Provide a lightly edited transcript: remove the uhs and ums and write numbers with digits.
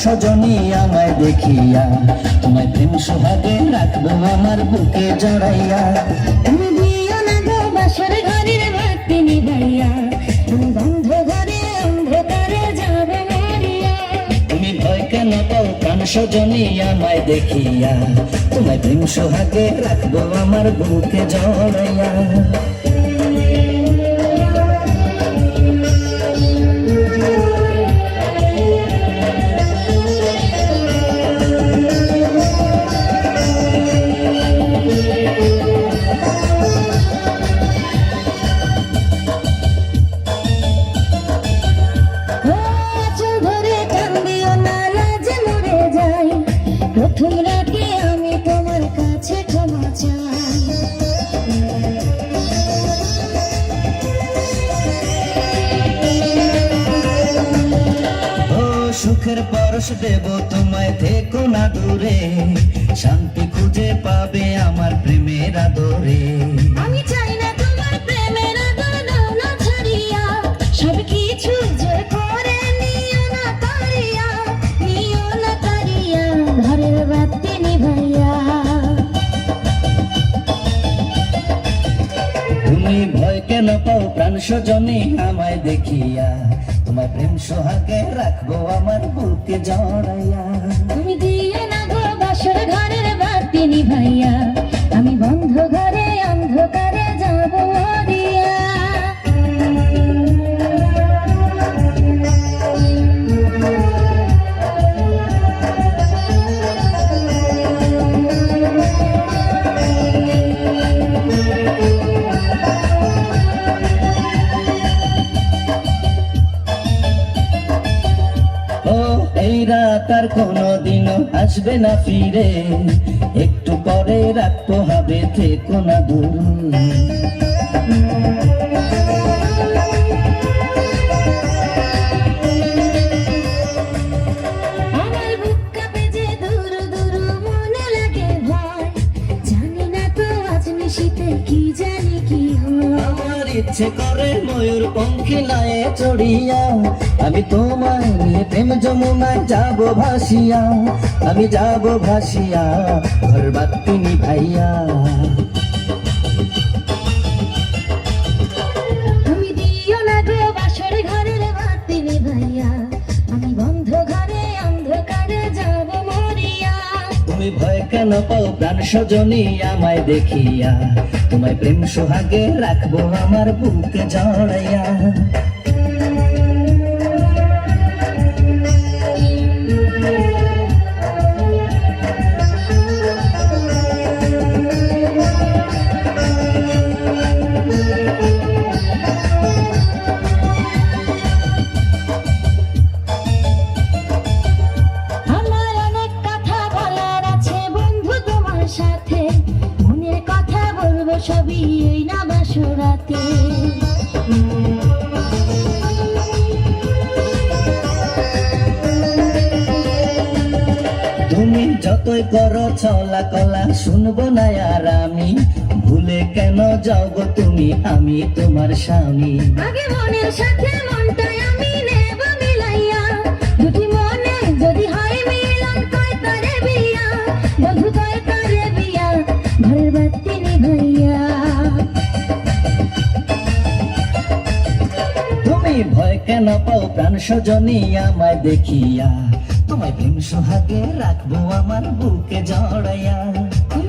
সজনী আমায় দেখিয়া, তোমায় প্রেম সোহাগে রাখবো আমার বুকে জড়াইয়া। তুমি দিও না গো বাসর ঘরের বাতি নিভাইয়া, তুমি বন্ধ ঘরে অন্ধকারে যাবে মরিয়া। তুমি ভয় কেন পাও প্রাণ সজনী আমায় দেখিয়া, তোমায় প্রেম সোহাগে রাখবো আমার বুকে জড়াইয়া। প্রথম রাতে আমি তোমার কাছে ক্ষমা চাই। ও সুখের পরশ দেব তোমায়, থেকো না দূরে, শান্তি খুঁজে পাবে আমার প্রেমের আদরে। আমি চাই না তোমার প্রেমের আদর দাও না ছাড়িয়া, সব কিছু জয় করে নিও না তাড়িয়া, নিও না তাড়িয়া ঘরের বাতি নিভাইয়া। তুমি ভয় কেন পাও প্রাণ সজনী আমায় দেখিয়া, তোমার প্রেম সোহাগে রাখবো আমার বুকে জড়াইয়া। তুমি দিও না গো বাসর ঘরের বাতি নিভাইয়া, আমি বন্ধ ঘরে অন্ধকারে যাব মরিয়া। এই রাত আর কোনোদিনও আসবে না ফিরে, একটু পরে রাখবো হবে, থেকো না দূরে। আমার বুক কাঁপে যে দূর দূর মনে লাগে ভয়, জানি না তো আজ নিশিতে কি জানি কি হয়। আমার ইচ্ছে করে ময়ূর পঙ্খী নায়ে চড়িয়া, আমি তোমায় নিয়ে প্রেম যমুনায় যাব ভাসিয়া, আমি যাব ভাসিয়া ঘর বাতি নিভাইয়া। তুমি দিও না গো বাসর ঘরের বাতি নিভাইয়া, আমি বন্ধ ঘরে অন্ধকারে যাব মরিয়া। তুমি ভয় কেন পাও প্রাণ সজনী আমায় দেখিয়া, তোমায় প্রেম সোহাগে রাখবো আমার বুকে জড়াইয়া। আমার অনেক কথা বলার আছে বন্ধু তোমার সাথে, মনের কথা বলবো সবই এই না বাসরাতে। তুমি যতই করো চলা কলা শুনবো না আর আমি, ভুলে কেন যাও গো তুমি, আমি তোমার স্বামী। আগে মনের সাথে মনটাই আমি নেব মিলাইয়া, দুটি মনে যদি হয় মিলন কয় তারে বিয়া, বন্ধু কয় তারে বিয়া ঘরের বাতি নিভাইয়া। তুমি ভয় কেন পাও প্রাণ সজনী আমায় দেখিয়া, তোমায় প্রেম সোহাগে রাখবো আমার বুকে জড়াইয়া। তুমি